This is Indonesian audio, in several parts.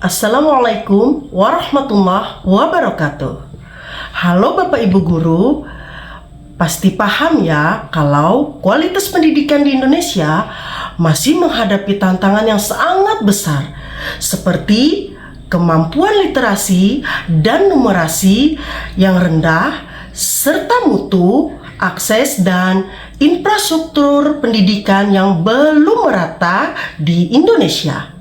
Assalamualaikum warahmatullahi wabarakatuh. Halo Bapak Ibu Guru, pasti paham ya kalau kualitas pendidikan di Indonesia masih menghadapi tantangan yang sangat besar, seperti kemampuan literasi dan numerasi yang rendah, serta mutu, akses, dan infrastruktur pendidikan yang belum merata di Indonesia.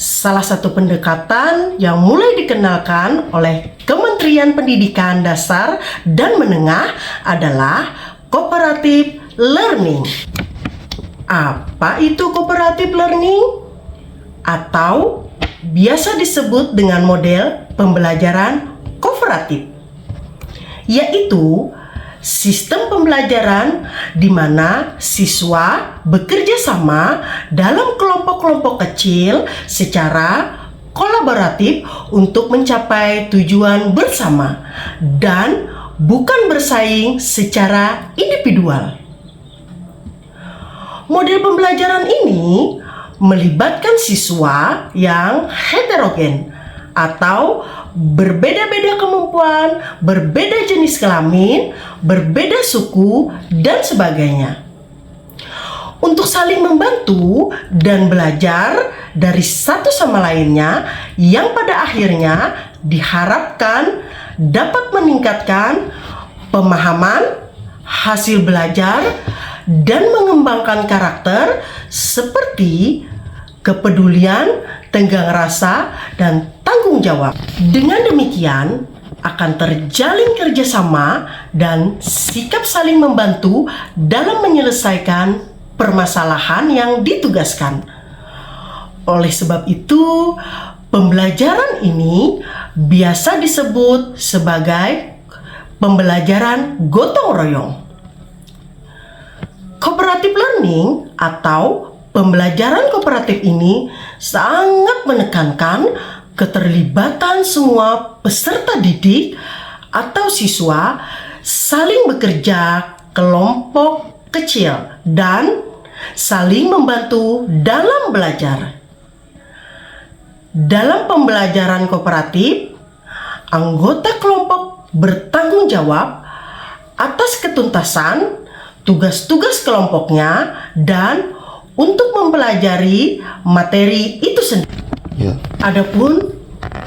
Salah satu pendekatan yang mulai dikenalkan oleh Kementerian Pendidikan Dasar dan Menengah adalah cooperative learning. Apa itu cooperative learning? Atau biasa disebut dengan model pembelajaran kooperatif, yaitu sistem pembelajaran di mana siswa bekerja sama dalam kelompok-kelompok kecil secara kolaboratif untuk mencapai tujuan bersama dan bukan bersaing secara individual. Model pembelajaran ini melibatkan siswa yang heterogen atau berbeda-beda kemampuan, berbeda jenis kelamin, berbeda suku, dan sebagainya, untuk saling membantu dan belajar dari satu sama lainnya, yang pada akhirnya diharapkan dapat meningkatkan pemahaman, hasil belajar, dan mengembangkan karakter seperti kepedulian, tenggang rasa, dan tanggung jawab. Dengan demikian, akan terjalin kerjasama dan sikap saling membantu dalam menyelesaikan permasalahan yang ditugaskan. Oleh sebab itu, pembelajaran ini biasa disebut sebagai pembelajaran gotong royong. Cooperative learning atau pembelajaran kooperatif ini sangat menekankan keterlibatan semua peserta didik atau siswa saling bekerja kelompok kecil dan saling membantu dalam belajar. Dalam pembelajaran kooperatif, anggota kelompok bertanggung jawab atas ketuntasan tugas-tugas kelompoknya dan untuk mempelajari materi itu sendiri. Adapun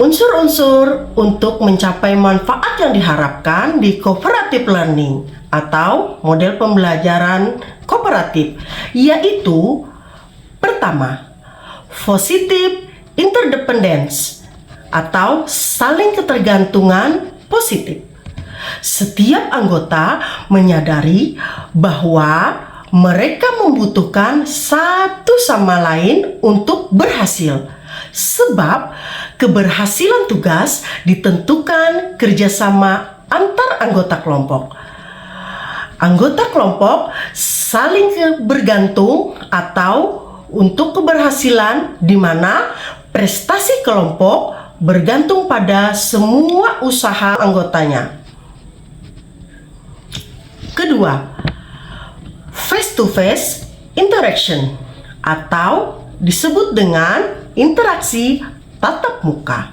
unsur-unsur untuk mencapai manfaat yang diharapkan di cooperative learning atau model pembelajaran kooperatif, yaitu pertama, positive interdependence atau saling ketergantungan positif. Setiap anggota menyadari bahwa mereka membutuhkan satu sama lain untuk berhasil, sebab keberhasilan tugas ditentukan kerjasama antar anggota kelompok. Anggota kelompok saling bergantung atau untuk keberhasilan di mana prestasi kelompok bergantung pada semua usaha anggotanya. Kedua, face-to-face interaction atau disebut dengan interaksi tatap muka.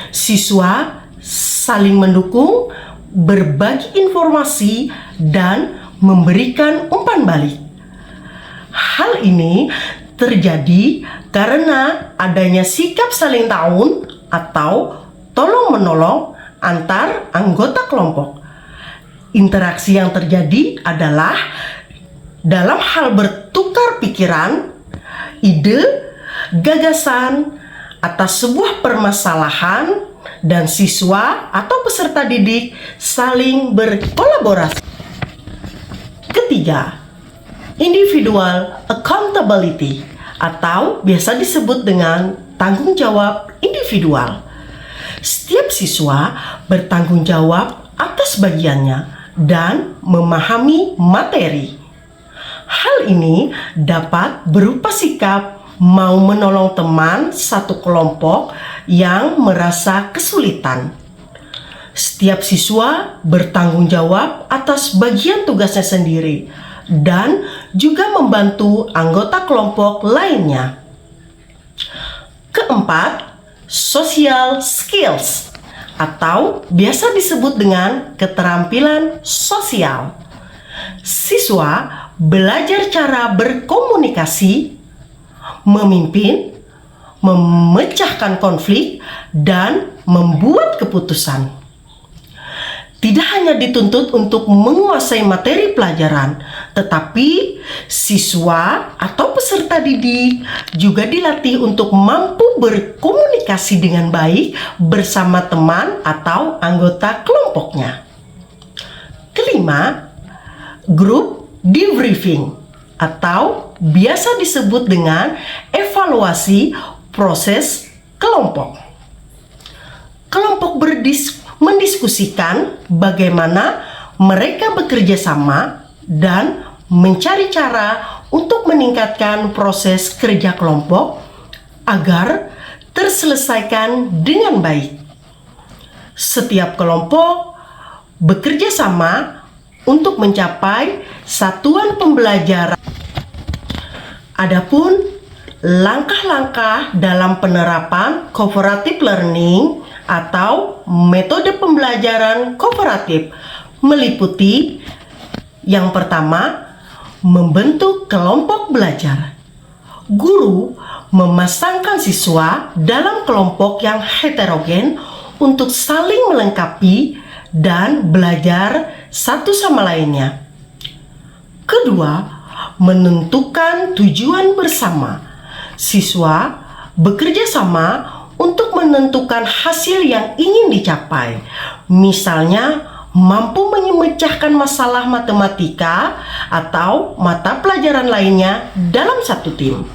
Siswa saling mendukung, berbagi informasi, dan memberikan umpan balik. Hal ini terjadi karena adanya sikap saling tahu atau tolong-menolong antar anggota kelompok. Interaksi yang terjadi adalah dalam hal bertukar pikiran, ide, gagasan atas sebuah permasalahan, dan siswa atau peserta didik saling berkolaborasi. Ketiga, individual accountability atau biasa disebut dengan tanggung jawab individual. Setiap siswa bertanggung jawab atas bagiannya dan memahami materi. Hal ini dapat berupa sikap mau menolong teman satu kelompok yang merasa kesulitan. Setiap siswa bertanggung jawab atas bagian tugasnya sendiri dan juga membantu anggota kelompok lainnya. Keempat, social skills atau biasa disebut dengan keterampilan sosial. Siswa belajar cara berkomunikasi, memimpin, memecahkan konflik, dan membuat keputusan. Tidak hanya dituntut untuk menguasai materi pelajaran, tetapi siswa atau peserta didik juga dilatih untuk mampu berkomunikasi dengan baik bersama teman atau anggota kelompoknya. Kelima, group debriefing atau biasa disebut dengan evaluasi proses kelompok. Kelompok mendiskusikan bagaimana mereka bekerja sama dan mencari cara untuk meningkatkan proses kerja kelompok agar terselesaikan dengan baik. Setiap kelompok bekerja sama untuk mencapai satuan pembelajaran. Adapun langkah-langkah dalam penerapan cooperative learning atau metode pembelajaran kooperatif meliputi yang pertama, membentuk kelompok belajar. Guru memasangkan siswa dalam kelompok yang heterogen untuk saling melengkapi dan belajar satu sama lainnya. Kedua, menentukan tujuan bersama. Siswa bekerja sama untuk menentukan hasil yang ingin dicapai. Misalnya, mampu memecahkan masalah matematika atau mata pelajaran lainnya dalam satu tim.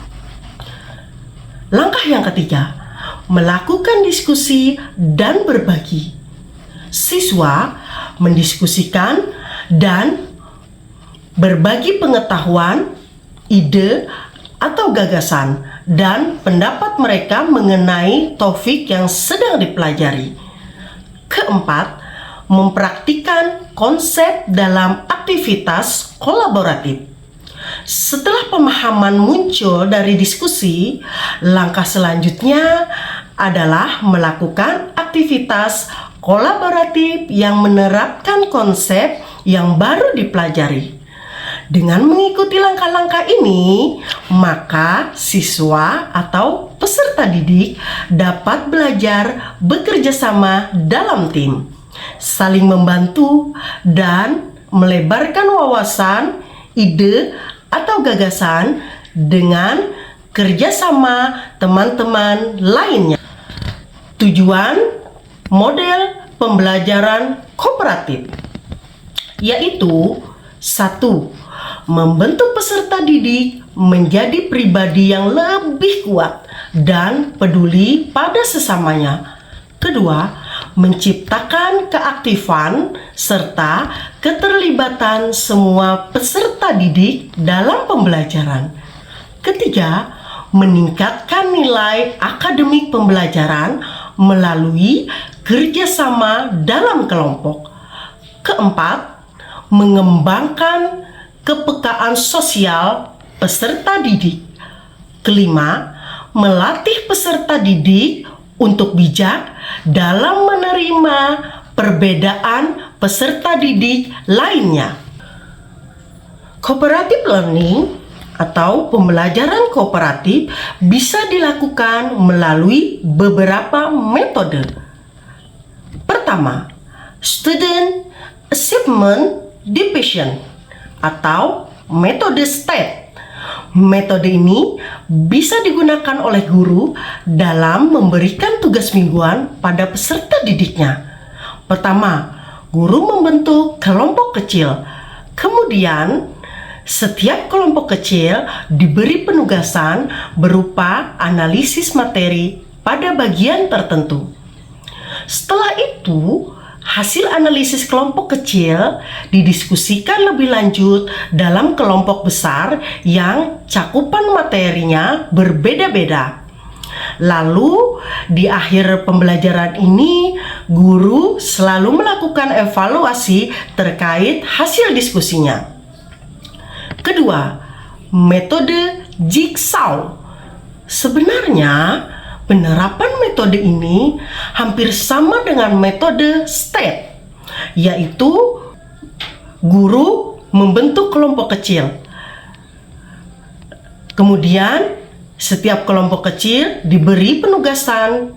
Langkah yang ketiga, melakukan diskusi dan berbagi. Siswa mendiskusikan dan berbagi pengetahuan, ide, atau gagasan dan pendapat mereka mengenai topik yang sedang dipelajari. Keempat, mempraktikkan konsep dalam aktivitas kolaboratif. Setelah pemahaman muncul dari diskusi, langkah selanjutnya adalah melakukan aktivitas kolaboratif yang menerapkan konsep yang baru dipelajari. Dengan mengikuti langkah-langkah ini, maka siswa atau peserta didik dapat belajar bekerja sama dalam tim, saling membantu, dan melebarkan wawasan, ide, atau gagasan dengan kerjasama teman-teman lainnya. Tujuan model pembelajaran kooperatif yaitu 1. Membentuk peserta didik menjadi pribadi yang lebih kuat dan peduli pada sesamanya. Kedua, menciptakan keaktifan serta keterlibatan semua peserta didik dalam pembelajaran. Ketiga, meningkatkan nilai akademik pembelajaran melalui kerjasama dalam kelompok. Keempat, mengembangkan kepekaan sosial peserta didik. Kelima, melatih peserta didik untuk bijak dalam menerima perbedaan peserta didik lainnya. Cooperative learning atau pembelajaran kooperatif bisa dilakukan melalui beberapa metode. Pertama, student achievement division atau metode STAT. Metode ini bisa digunakan oleh guru dalam memberikan tugas mingguan pada peserta didiknya. Pertama, guru membentuk kelompok kecil. Kemudian, setiap kelompok kecil diberi penugasan berupa analisis materi pada bagian tertentu. Setelah itu, hasil analisis kelompok kecil didiskusikan lebih lanjut dalam kelompok besar yang cakupan materinya berbeda-beda. Lalu, di akhir pembelajaran ini, guru selalu melakukan evaluasi terkait hasil diskusinya. Kedua, metode jigsaw. Sebenarnya, Penerapan metode ini hampir sama dengan metode STATE, yaitu guru membentuk kelompok kecil. Kemudian, setiap kelompok kecil diberi penugasan.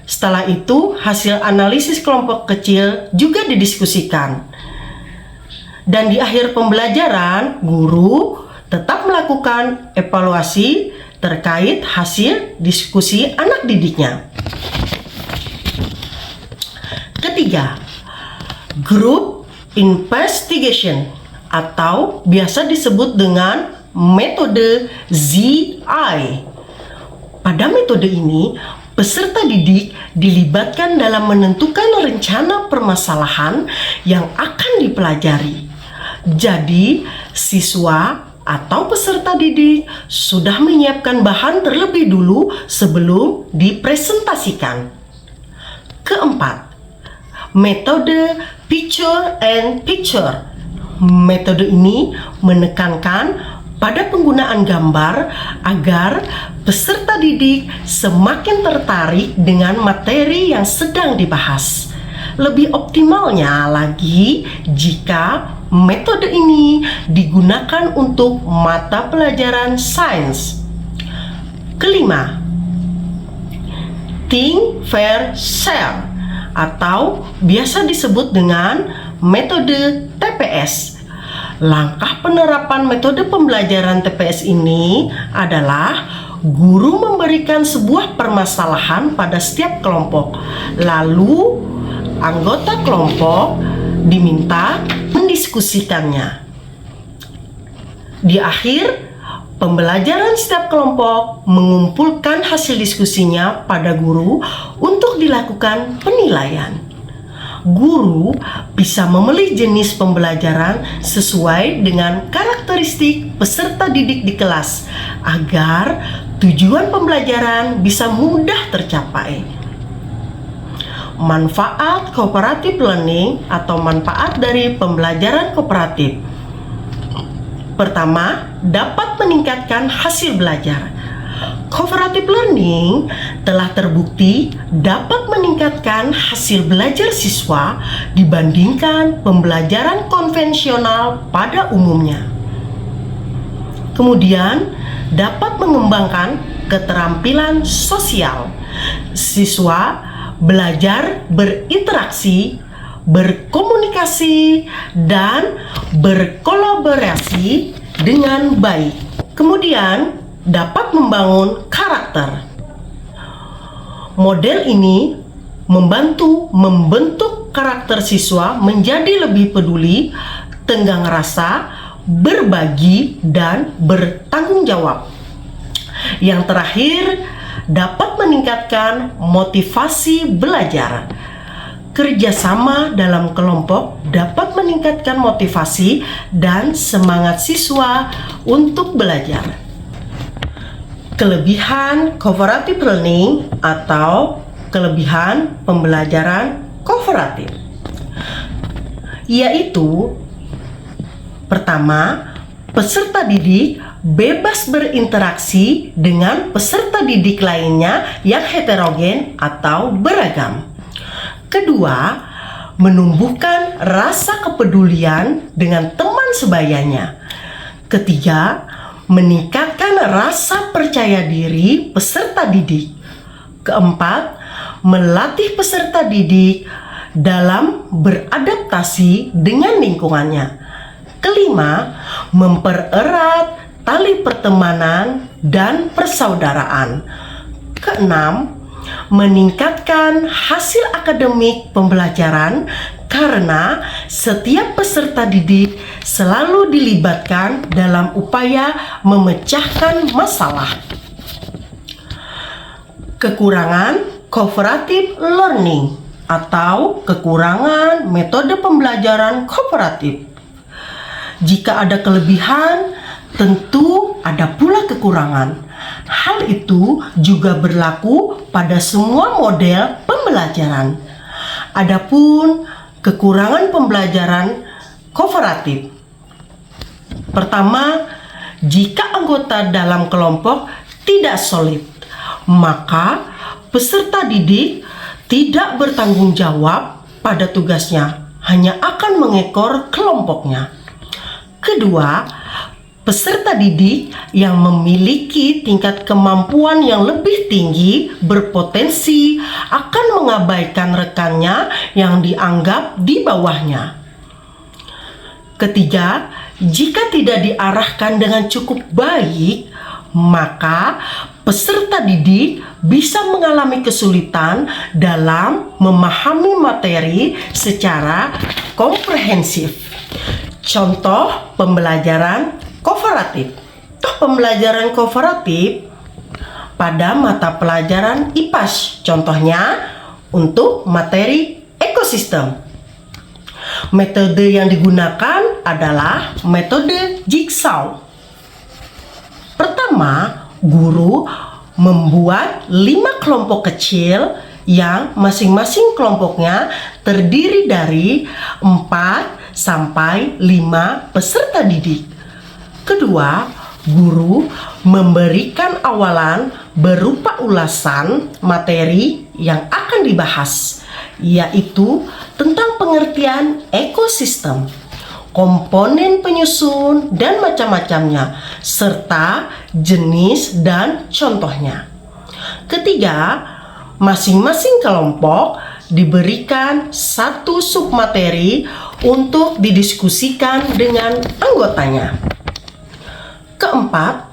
Setelah itu, hasil analisis kelompok kecil juga didiskusikan. Dan di akhir pembelajaran, guru tetap melakukan evaluasi terkait hasil diskusi anak didiknya. Ketiga, group investigation atau biasa disebut dengan metode ZI. Pada metode ini, peserta didik dilibatkan dalam menentukan rencana permasalahan yang akan dipelajari. Jadi, siswa atau peserta didik sudah menyiapkan bahan terlebih dulu sebelum dipresentasikan. Keempat, metode picture and picture. Metode ini menekankan pada penggunaan gambar agar peserta didik semakin tertarik dengan materi yang sedang dibahas. Lebih optimalnya lagi jika metode ini digunakan untuk mata pelajaran sains. Kelima, think, fair, share atau biasa disebut dengan metode TPS. Langkah penerapan metode pembelajaran TPS ini adalah guru memberikan sebuah permasalahan pada setiap kelompok. Lalu, anggota kelompok diminta mendiskusikannya. Di akhir pembelajaran, setiap kelompok mengumpulkan hasil diskusinya pada guru untuk dilakukan penilaian. Guru bisa memilih jenis pembelajaran sesuai dengan karakteristik peserta didik di kelas agar tujuan pembelajaran bisa mudah tercapai. Manfaat cooperative learning atau manfaat dari pembelajaran kooperatif. Pertama, dapat meningkatkan hasil belajar. Cooperative learning telah terbukti dapat meningkatkan hasil belajar siswa dibandingkan pembelajaran konvensional pada umumnya. Kemudian, dapat mengembangkan keterampilan sosial. Siswa belajar berinteraksi, berkomunikasi, dan berkolaborasi dengan baik. Kemudian, dapat membangun karakter. Model ini membantu membentuk karakter siswa menjadi lebih peduli, tenggang rasa, berbagi, dan bertanggung jawab. Yang terakhir, dapat meningkatkan motivasi belajar. Kerjasama dalam kelompok dapat meningkatkan motivasi dan semangat siswa untuk belajar. Kelebihan cooperative learning atau kelebihan pembelajaran kooperatif, yaitu pertama, peserta didik bebas berinteraksi dengan peserta didik lainnya yang heterogen atau beragam. Kedua, menumbuhkan rasa kepedulian dengan teman sebayanya. Ketiga, meningkatkan rasa percaya diri peserta didik. Keempat, melatih peserta didik dalam beradaptasi dengan lingkungannya. Kelima, mempererat tali pertemanan dan persaudaraan. Keenam, meningkatkan hasil akademik pembelajaran karena setiap peserta didik selalu dilibatkan dalam upaya memecahkan masalah. Kekurangan cooperative learning atau kekurangan metode pembelajaran kooperatif. Jika ada kelebihan, tentu ada pula kekurangan. Hal itu juga berlaku pada semua model pembelajaran. Adapun kekurangan pembelajaran kooperatif. Pertama, jika anggota dalam kelompok tidak solid, maka peserta didik tidak bertanggung jawab pada tugasnya, hanya akan mengekor kelompoknya. Kedua, peserta didik yang memiliki tingkat kemampuan yang lebih tinggi berpotensi akan mengabaikan rekannya yang dianggap di bawahnya. Ketiga, jika tidak diarahkan dengan cukup baik, maka peserta didik bisa mengalami kesulitan dalam memahami materi secara komprehensif. Contoh pembelajaran kooperatif. Pembelajaran kooperatif pada mata pelajaran IPAS, contohnya untuk materi ekosistem. Metode yang digunakan adalah metode jigsaw. Pertama, guru membuat 5 kelompok kecil yang masing-masing kelompoknya terdiri dari 4 sampai 5 peserta didik. Kedua, guru memberikan awalan berupa ulasan materi yang akan dibahas, yaitu tentang pengertian ekosistem, komponen penyusun dan macam-macamnya, serta jenis dan contohnya. Ketiga, masing-masing kelompok diberikan satu submateri untuk didiskusikan dengan anggotanya. Keempat,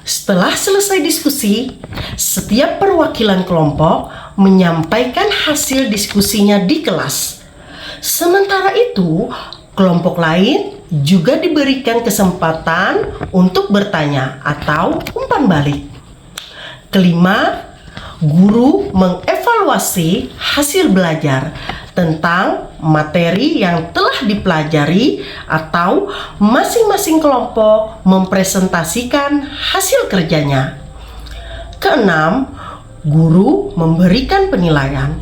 setelah selesai diskusi, setiap perwakilan kelompok menyampaikan hasil diskusinya di kelas. Sementara itu, kelompok lain juga diberikan kesempatan untuk bertanya atau umpan balik. Kelima, guru mengevaluasi hasil belajar tentang materi yang telah dipelajari atau masing-masing kelompok mempresentasikan hasil kerjanya. Keenam, guru memberikan penilaian.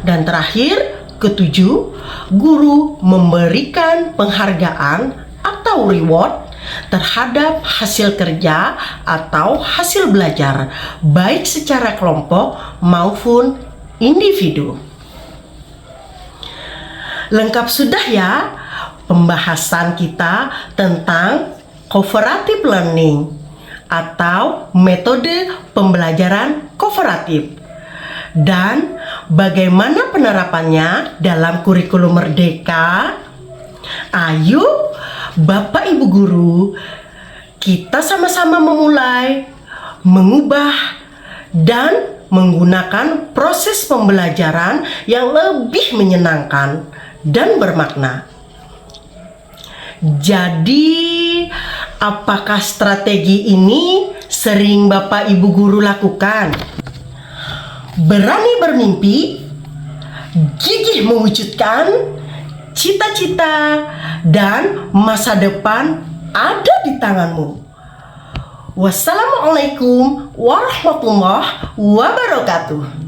Dan terakhir, ketujuh, guru memberikan penghargaan atau reward terhadap hasil kerja atau hasil belajar, baik secara kelompok maupun individu. Lengkap sudah ya pembahasan kita tentang cooperative learning atau metode pembelajaran kooperatif. Dan bagaimana penerapannya dalam kurikulum Merdeka? Ayo, Bapak Ibu guru, kita sama-sama memulai, mengubah, dan menggunakan proses pembelajaran yang lebih menyenangkan dan bermakna. Jadi, apakah strategi ini sering Bapak Ibu guru lakukan? Berani bermimpi, gigih mewujudkan cita-cita, dan masa depan ada di tanganmu. Wassalamualaikum warahmatullahi wabarakatuh.